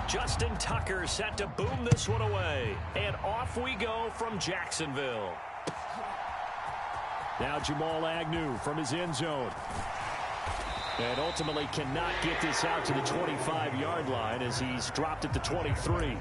Justin Tucker set to boom this one away. And off we go from Jacksonville. Now Jamal Agnew from his end zone. And ultimately cannot get this out to the 25-yard line as he's dropped at the 23.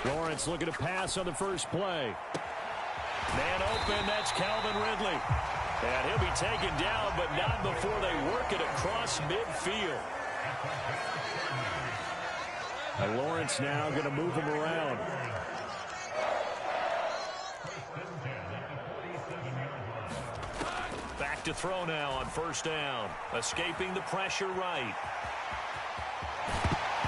Lawrence looking to pass on the first play. Man open, that's Calvin Ridley. And he'll be taken down, but not before they work it across midfield. And Lawrence now going to move him around. Back to throw now on first down. Escaping the pressure right.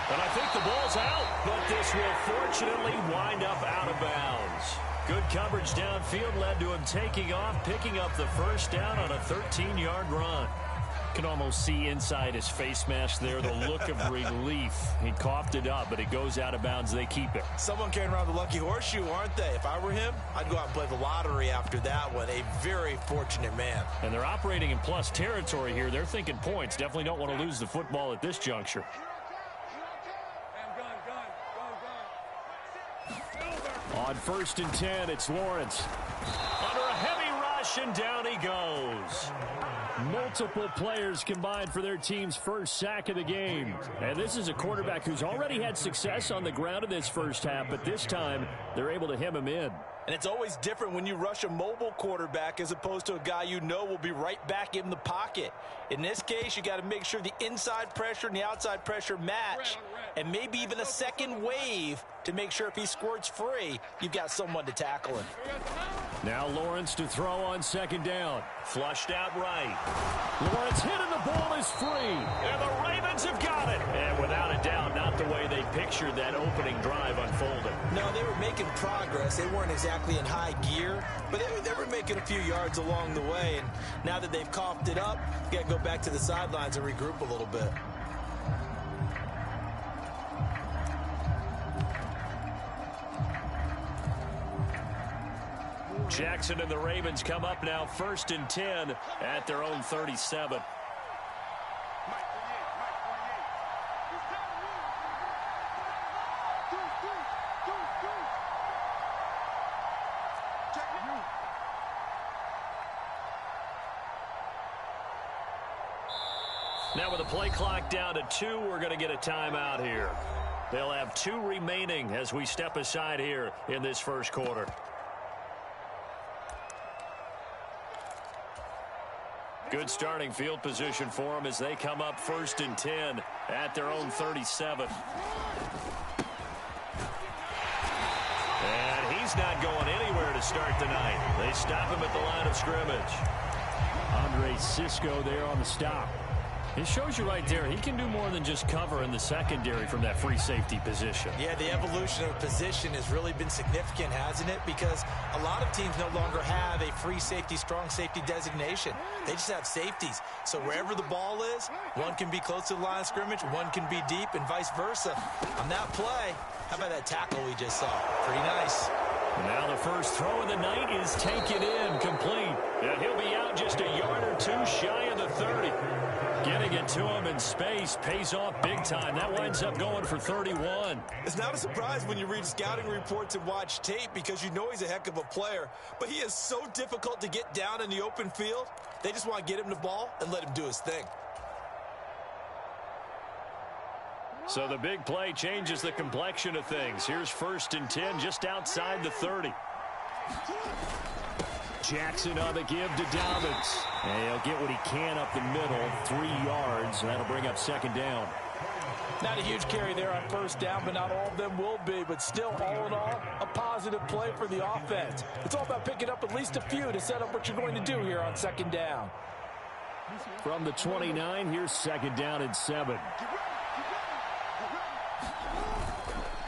And I think the ball's out, but this will fortunately wind up out of bounds. Good coverage downfield led to him taking off, picking up the first down on a 13-yard run. Can almost see inside his face mask there the look of relief. He coughed it up, but it goes out of bounds. They keep it. Someone carrying around the lucky horseshoe, aren't they? If I were him, I'd go out and play the lottery after that one. A very fortunate man. And they're operating in plus territory here. They're thinking points. Definitely don't want to lose the football at this juncture. On 1st and 10, it's Lawrence. Under a heavy rush, and down he goes. Multiple players combined for their team's first sack of the game. And this is a quarterback who's already had success on the ground in this first half, but this time they're able to hem him in. And it's always different when you rush a mobile quarterback as opposed to a guy you know will be right back in the pocket. In this case, you got to make sure the inside pressure and the outside pressure match, and maybe even a second wave to make sure if he squirts free, you've got someone to tackle him. Now Lawrence to throw on second down. Flushed out right. Lawrence hit and the ball is free. And the Ravens have got it. And without a doubt, not the way they pictured that opening drive unfolding. No, they were making progress. They weren't exactly in high gear, but they were making a few yards along the way. And now that they've coughed it up, you got to go back to the sidelines and regroup a little bit. Jackson and the Ravens come up now 1st and 10 at their own 37. Now with the play clock down to 2, we're going to get a timeout here. They'll have 2 remaining as we step aside here in this first quarter. Good starting field position for them as they come up 1st and 10 at their own 37. And he's not going anywhere to start tonight. They stop him at the line of scrimmage. Andre Cisco there on the stop. It shows you right there, he can do more than just cover in the secondary from that free safety position. Yeah, the evolution of position has really been significant, hasn't it? Because a lot of teams no longer have a free safety, strong safety designation. They just have safeties. So wherever the ball is, one can be close to the line of scrimmage, one can be deep, and vice versa. On that play, how about that tackle we just saw? Pretty nice. Now the first throw of the night is taken in, complete. And he'll be out just a yard or two shy of the 30. Getting it to him in space pays off big time. That winds up going for 31. It's not a surprise when you read scouting reports and watch tape because you know he's a heck of a player. But he is so difficult to get down in the open field. They just want to get him the ball and let him do his thing. So the big play changes the complexion of things. Here's 1st and 10 just outside the 30. Jackson on the give to Dobbins. And he'll get what he can up the middle, 3 yards. And that'll bring up 2nd down. Not a huge carry there on 1st down, but not all of them will be. But still, all in all, a positive play for the offense. It's all about picking up at least a few to set up what you're going to do here on 2nd down. From the 29, here's 2nd down and 7.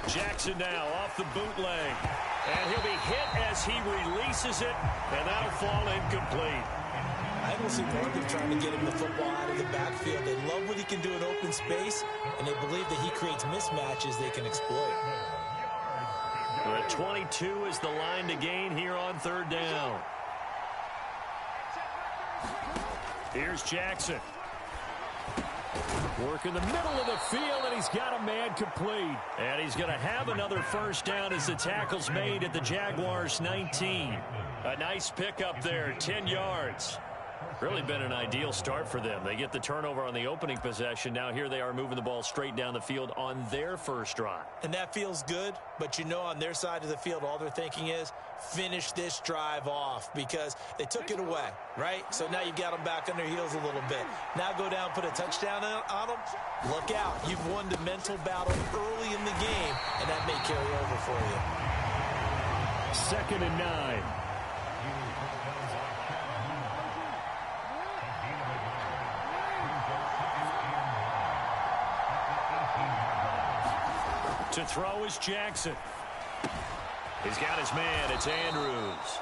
Jackson now off the bootleg. And he'll be hit as he releases it, and that'll fall incomplete. I almost think they're trying to get him the football out of the backfield. They love what he can do in open space, and they believe that he creates mismatches they can exploit. The 22 is the line to gain here on 3rd down. Here's Jackson. Work in the middle of the field, and he's got a man complete. And he's going to have another 1st down as the tackle's made at the Jaguars' 19. A nice pickup there, 10 yards. Really been an ideal start for them. They get the turnover on the opening possession. Now here they are moving the ball straight down the field on their first drive. And that feels good, but you know on their side of the field all they're thinking is finish this drive off because they took it away, right? So now you got them back on their heels a little bit. Now go down, put a touchdown on them. Look out. You've won the mental battle early in the game, and that may carry over for you. 2nd and 9. To throw is Jackson. He's got his man. It's Andrews.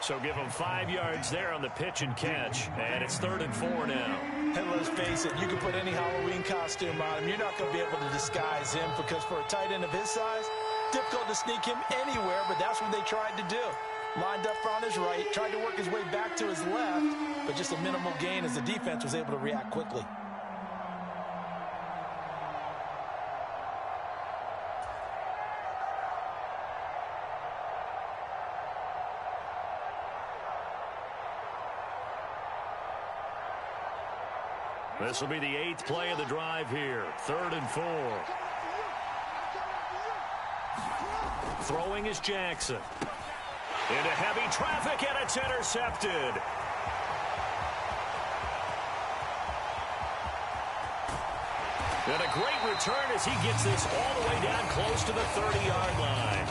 So give him 5 yards there on the pitch and catch. And it's 3rd and 4 now. And let's face it, you can put any Halloween costume on him. You're not going to be able to disguise him because for a tight end of his size, difficult to sneak him anywhere, but that's what they tried to do. Lined up on his right, tried to work his way back to his left, but just a minimal gain as the defense was able to react quickly. This will be the 8th play of the drive here. 3rd and 4. Throwing is Jackson. Into heavy traffic, and it's intercepted. And a great return as he gets this all the way down close to the 30-yard line.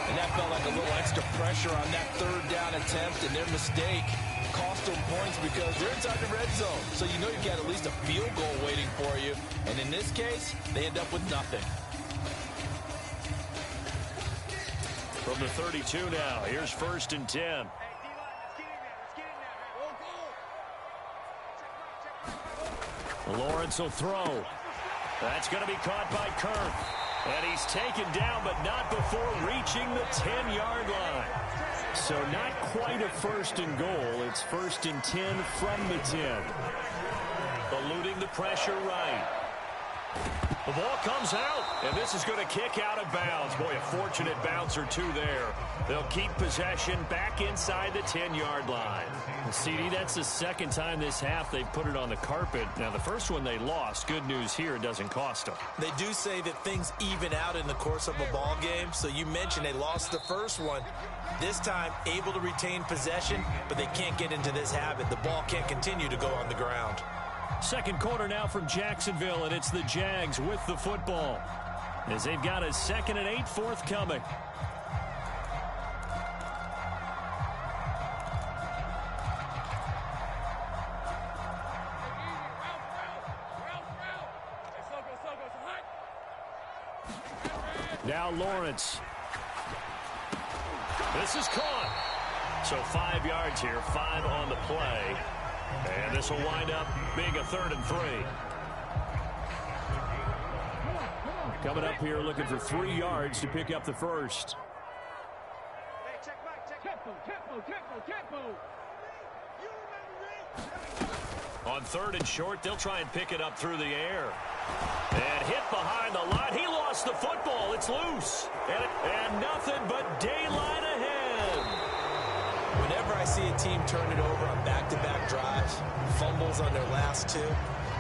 And that felt like a little extra pressure on that 3rd down attempt, and their mistake cost them points because they're inside the red zone. So you know you've got at least a field goal waiting for you. And in this case, they end up with nothing. From the 32 now, here's 1st and 10. Lawrence will throw. That's going to be caught by Kirk. And he's taken down, but not before reaching the 10-yard line. So not quite a 1st and goal. It's 1st and 10 from the 10. Eluding the pressure right. The ball comes out, and this is going to kick out of bounds. Boy, a fortunate bounce or two there. They'll keep possession back inside the 10-yard line. CD, that's the 2nd time this half they've put it on the carpet. Now, the first one they lost. Good news here, it doesn't cost them. They do say that things even out in the course of a ball game. So you mentioned they lost the first one. This time, able to retain possession, but they can't get into this habit. The ball can't continue to go on the ground. 2nd quarter now from Jacksonville, and it's the Jags with the football as they've got a 2nd and 8 forthcoming. Now Lawrence. This is caught. So 5 yards here, 5 on the play. And this will wind up being a 3rd and 3. Coming up here looking for 3 yards to pick up the first. On 3rd and short, they'll try and pick it up through the air. And hit behind the line. He lost the football. It's loose. And nothing but daylight ahead. Whenever I see a team turn it over on back-to-back drives, fumbles on their last 2,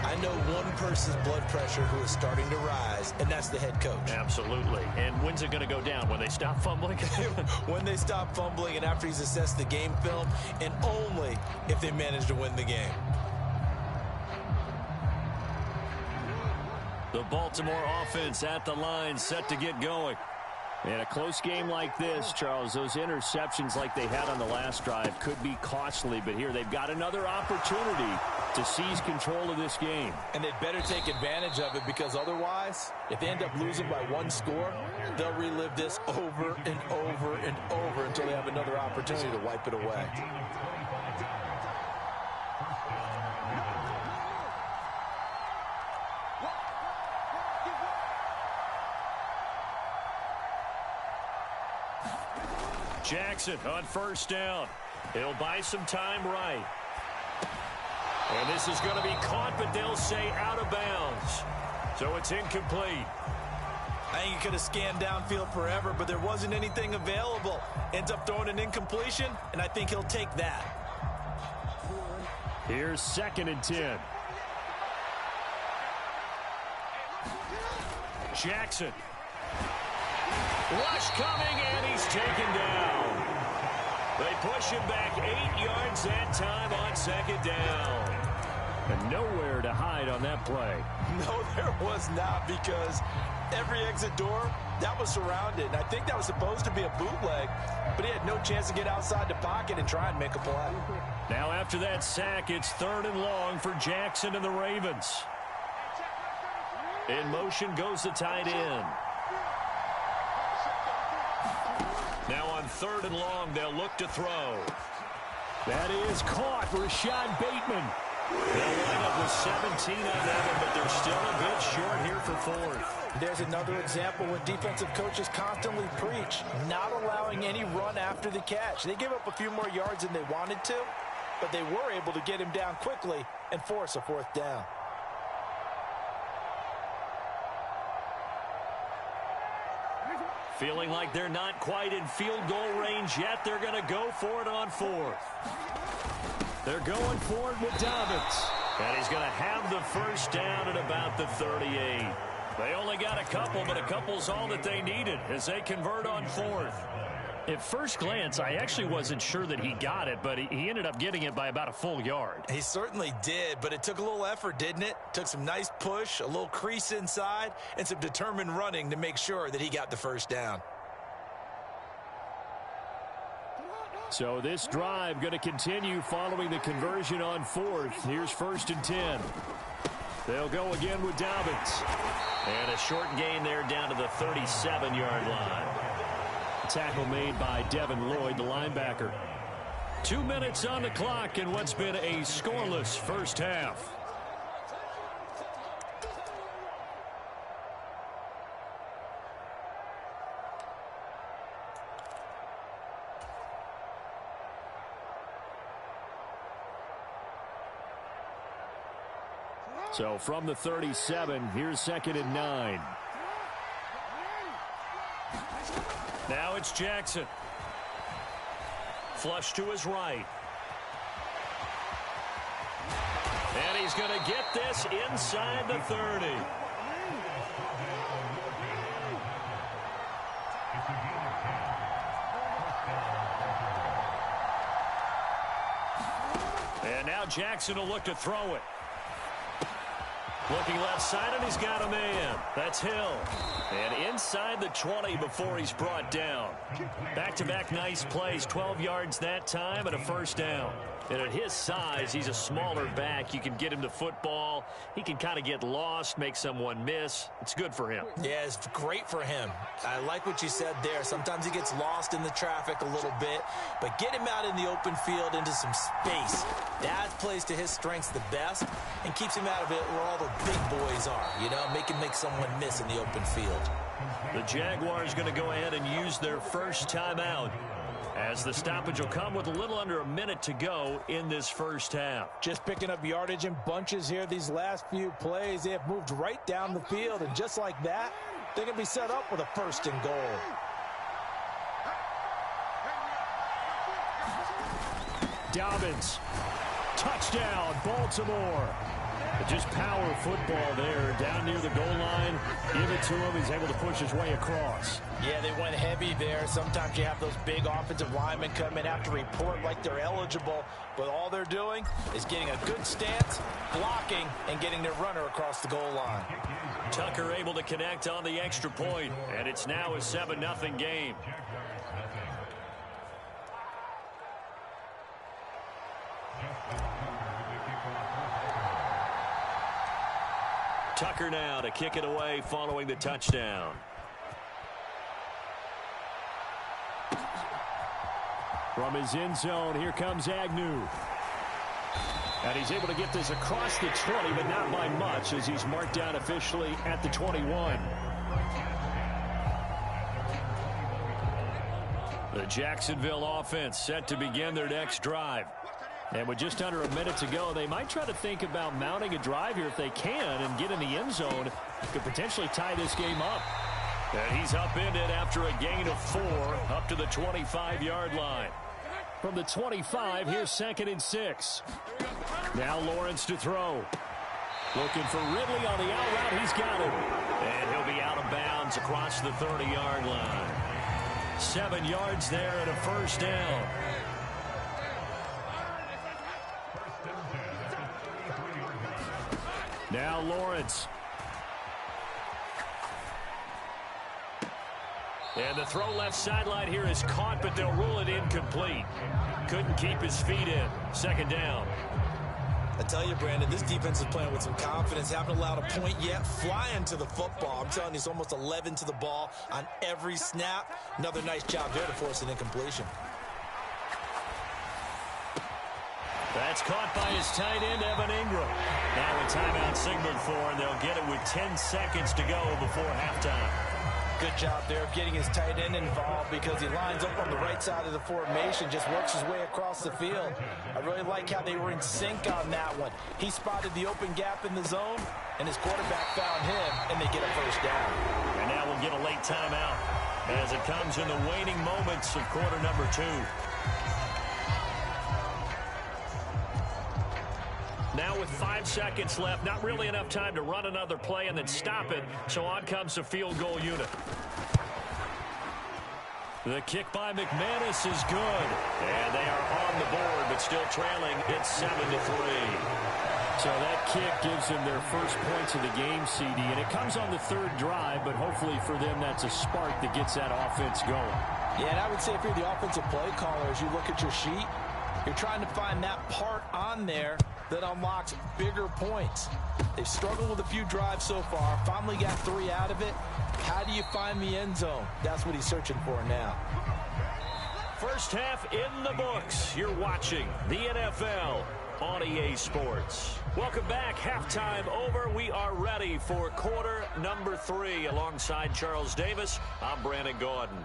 I know one person's blood pressure who is starting to rise, and that's the head coach. Absolutely. And when's it going to go down? When they stop fumbling? When they stop fumbling and after he's assessed the game film, and only if they manage to win the game. The Baltimore offense at the line, set to get going. In a close game like this, Charles, those interceptions like they had on the last drive could be costly, but here they've got another opportunity to seize control of this game. And they'd better take advantage of it, because otherwise, if they end up losing by one score, they'll relive this over and over and over until they have another opportunity to wipe it away. Jackson on first down. He'll buy some time right. And this is going to be caught, but they'll say out of bounds. So it's incomplete. I think he could have scanned downfield forever, but there wasn't anything available. Ends up throwing an incompletion, and I think he'll take that. Here's 2nd and 10. Jackson. Rush coming, and he's taken down. They push him back 8 yards that time on 2nd down. And nowhere to hide on that play. No, there was not, because every exit door, that was surrounded. And I think that was supposed to be a bootleg, but he had no chance to get outside the pocket and try and make a play. Now after that sack, it's 3rd and long for Jackson and the Ravens. In motion goes the tight end. Now on 3rd and long, they'll look to throw. That is caught. Rashad Bateman. They'll wind up with 17 on that one, but they're still a bit short here for 4th. There's another example when defensive coaches constantly preach, not allowing any run after the catch. They gave up a few more yards than they wanted to, but they were able to get him down quickly and force a 4th down. Feeling like they're not quite in field goal range yet. They're going to go for it on 4th. They're going for it with Dobbins. And he's going to have the first down at about the 38. They only got a couple, but a couple's all that they needed as they convert on 4th. At first glance, I actually wasn't sure that he got it, but he ended up getting it by about a full yard. He certainly did, but it took a little effort, didn't it? Took some nice push, a little crease inside, and some determined running to make sure that he got the first down. So this drive going to continue following the conversion on 4th. Here's 1st and 10. They'll go again with Dobbins. And a short gain there down to the 37-yard line. Tackle made by Devin Lloyd, the linebacker. 2 minutes on the clock in what's been a scoreless first half. So from the 37, here's 2nd and 9. Now it's Jackson. Flush to his right. And he's going to get this inside the 30. And now Jackson will look to throw it. Looking left side, and he's got a man. That's Hill. And inside the 20 before he's brought down. Back-to-back nice plays, 12 yards that time and a first down. And at his size, he's a smaller back. You can get him the football. He can kind of get lost, make someone miss. It's good for him. Yeah, it's great for him. I like what you said there. Sometimes he gets lost in the traffic a little bit, but get him out in the open field into some space. That plays to his strengths the best and keeps him out of it where all the big boys are, you know, make him make someone miss in the open field. The Jaguars going to go ahead and use their first timeout, as the stoppage will come with a little under a minute to go in this first half. Just picking up yardage in bunches here these last few plays. They have moved right down the field, and just like that, they're going to be set up with a 1st and goal. Dobbins. Touchdown, Baltimore. Just power football there, down near the goal line. Give it to him. He's able to push his way across. Yeah, they went heavy there. Sometimes you have those big offensive linemen come in, have to report like they're eligible, but all they're doing is getting a good stance, blocking, and getting their runner across the goal line. Tucker able to connect on the extra point, and it's now a 7-0 game. Tucker now to kick it away following the touchdown. From his end zone, here comes Agnew. And he's able to get this across the 20, but not by much, as he's marked down officially at the 21. The Jacksonville offense set to begin their next drive. And with just under a minute to go, they might try to think about mounting a drive here if they can and get in the end zone. Could potentially tie this game up. And he's upended after a gain of 4 up to the 25-yard line. From the 25, here's 2nd and 6. Now Lawrence to throw. Looking for Ridley on the out route. He's got him. And he'll be out of bounds across the 30-yard line. 7 yards there and a first down. Now Lawrence. And the throw left sideline here is caught, but they'll rule it incomplete. Couldn't keep his feet in. 2nd down. I tell you, Brandon, this defense is playing with some confidence. Haven't allowed a point yet. Flying to the football. I'm telling you, it's almost 11 to the ball on every snap. Another nice job there to force an incompletion. That's caught by his tight end, Evan Ingram. Now a timeout signaled for, and they'll get it with 10 seconds to go before halftime. Good job there of getting his tight end involved because he lines up on the right side of the formation, just works his way across the field. I really like how they were in sync on that one. He spotted the open gap in the zone, and his quarterback found him, and they get a first down. And now we'll get a late timeout as it comes in the waning moments of quarter number 2. Now with 5 seconds left, not really enough time to run another play and then stop it, so on comes the field goal unit. The kick by McManus is good, and they are on the board, but still trailing. It's 7-3. So that kick gives them their first points of the game, CD, and it comes on the 3rd drive, but hopefully for them that's a spark that gets that offense going. Yeah, and I would say if you're the offensive play caller, as you look at your sheet, you're trying to find that part on there that unlocks bigger points. They've struggled with a few drives so far, finally got 3 out of it. How do you find the end zone? That's what he's searching for now. First half in the books. You're watching the NFL on EA Sports. Welcome back. Halftime over. We are ready for quarter number 3. Alongside Charles Davis, I'm Brandon Gordon.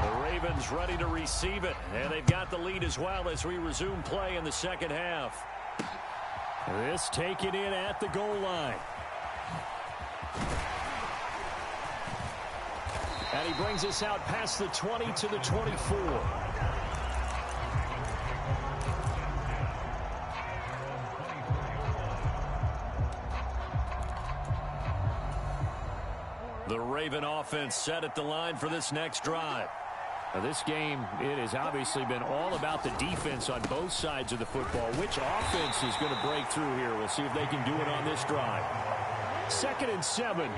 The Ravens ready to receive it, and they've got the lead as well as we resume play in the second half. This taken in at the goal line. And he brings us out past the 20 to the 24. The Raven offense set at the line for this next drive. Now this game, it has obviously been all about the defense on both sides of the football. Which offense is going to break through here? We'll see if they can do it on this drive. 2nd and 7.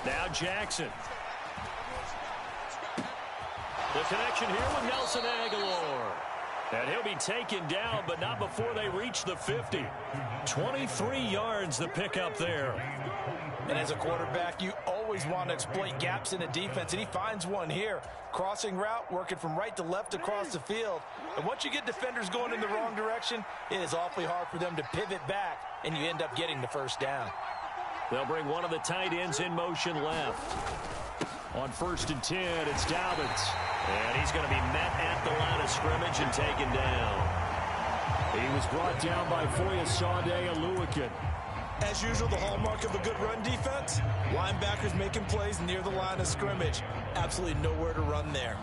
Now Jackson. The connection here with Nelson Aguilar. And he'll be taken down, but not before they reach the 50. 23 yards the pickup there. And as a quarterback, you always want to exploit gaps in a defense, and he finds one here. Crossing route, working from right to left across the field. And once you get defenders going in the wrong direction, it is awfully hard for them to pivot back, and you end up getting the first down. They'll bring one of the tight ends in motion left. On 1st and 10, it's Dobbins. And he's going to be met at the line of scrimmage and taken down. He was brought down by Foyesade Oluwakin. As usual, the hallmark of a good run defense, linebackers making plays near the line of scrimmage. Absolutely nowhere to run there.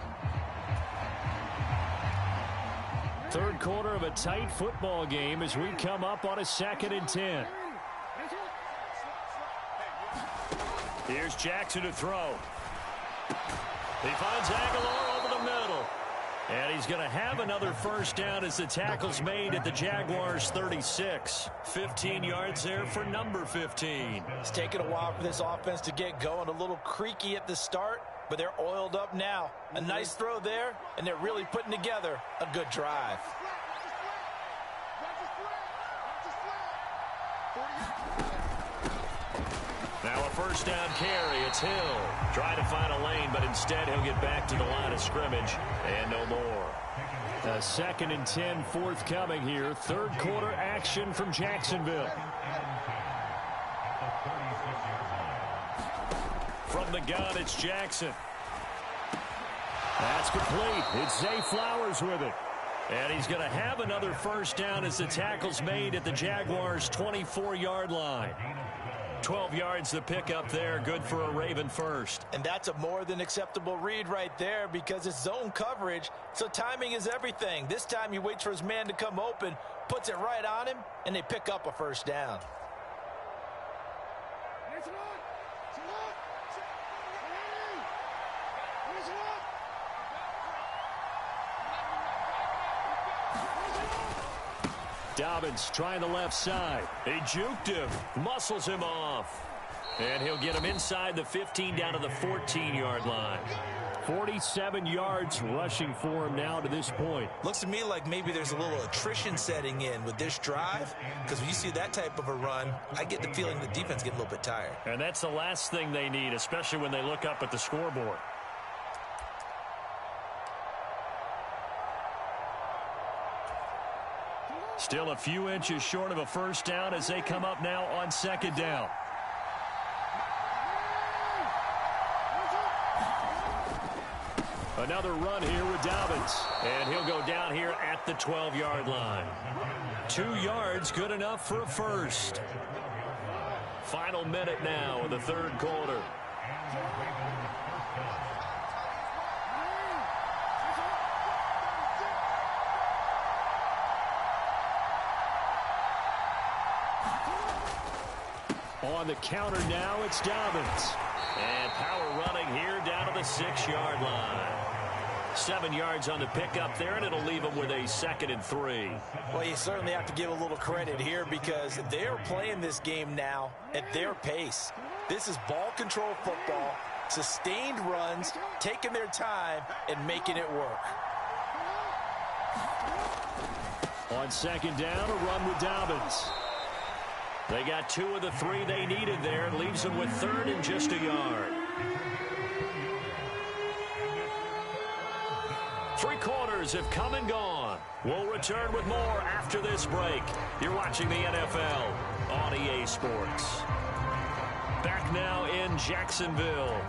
3rd quarter of a tight football game as we come up on a 2nd and 10. Here's Jackson to throw. He finds Aguilar over the middle. And he's going to have another first down as the tackle's made at the Jaguars' 36. 15 yards there for number 15. It's taken a while for this offense to get going. A little creaky at the start, but they're oiled up now. A nice throw there, and they're really putting together a good drive. Now a first down carry. It's Hill. Trying to find a lane, but instead he'll get back to the line of scrimmage and no more. A 2nd and 10 forthcoming here. Third quarter action from Jacksonville. From the gun, it's Jackson. That's complete. It's Zay Flowers with it. And he's going to have another first down as the tackle's made at the Jaguars' 24-yard line. 12 yards the pickup there, good for a Raven first. And that's a more than acceptable read right there because it's zone coverage, so timing is everything. This time he waits for his man to come open, puts it right on him, and they pick up a first down. Dobbins trying the left side. He juked him, muscles him off. And he'll get him inside the 15 down to the 14-yard line. 47 yards rushing for him now to this point. Looks to me like maybe there's a little attrition setting in with this drive, because when you see that type of a run, I get the feeling the defense getting a little bit tired. And that's the last thing they need, especially when they look up at the scoreboard. Still a few inches short of a first down as they come up now on 2nd down. Another run here with Dobbins. And he'll go down here at the 12-yard line. 2 yards, good enough for a first. Final minute now in the third quarter. On the counter now, it's Dobbins. And power running here down to the 6-yard line. 7 yards on the pickup there, and it'll leave them with a 2nd and 3. Well, you certainly have to give a little credit here because they're playing this game now at their pace. This is ball control football, sustained runs, taking their time, and making it work. On 2nd down, a run with Dobbins. They got 2 of the 3 they needed there and leaves them with 3rd and just a yard. 3 quarters have come and gone. We'll return with more after this break. You're watching the NFL on EA Sports. Back now in Jacksonville.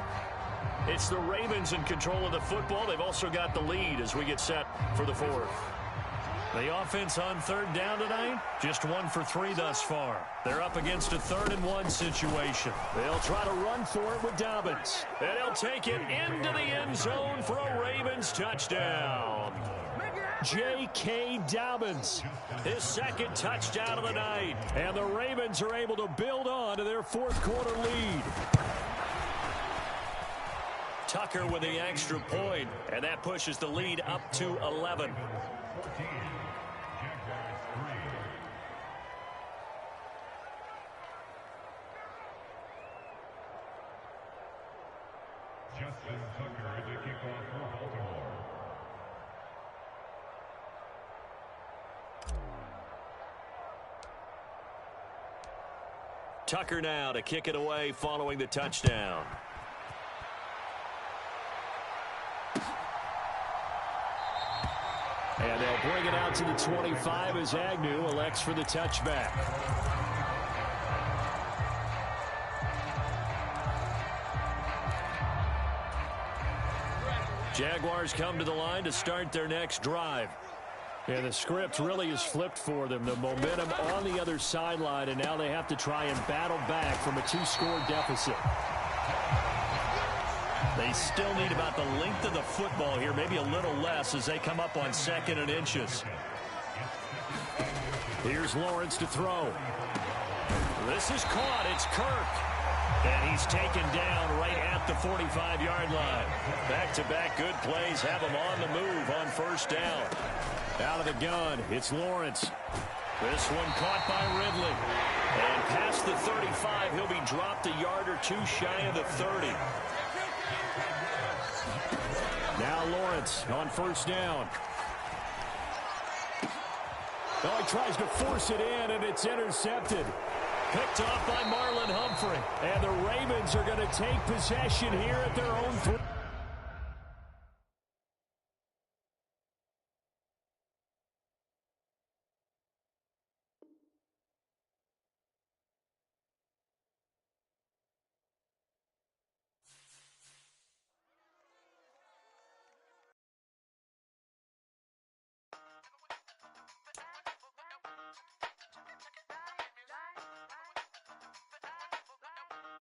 It's the Ravens in control of the football. They've also got the lead as we get set for the 4th. The offense on 3rd down tonight, just 1 for 3 thus far. They're up against a 3rd and 1 situation. They'll try to run for it with Dobbins. And he'll take it into the end zone for a Ravens touchdown. J.K. Dobbins, his 2nd touchdown of the night. And the Ravens are able to build on to their 4th quarter lead. Tucker with the extra point, and that pushes the lead up to 11. Tucker now to kick it away following the touchdown. And they'll bring it out to the 25 as Agnew elects for the touchback. Jaguars come to the line to start their next drive. Yeah, the script really is flipped for them. The momentum on the other sideline, and now they have to try and battle back from a 2-score deficit. They still need about the length of the football here, maybe a little less as they come up on 2nd and inches. Here's Lawrence to throw. This is caught. It's Kirk. And he's taken down right at the 45-yard line. Back-to-back good plays have him on the move on first down. Out of the gun, it's Lawrence. This one caught by Ridley. And past the 35, he'll be dropped a yard or two shy of the 30. Now Lawrence on first down. Oh, he tries to force it in, and it's intercepted. Picked off by Marlon Humphrey. And the Ravens are going to take possession here at their own 3.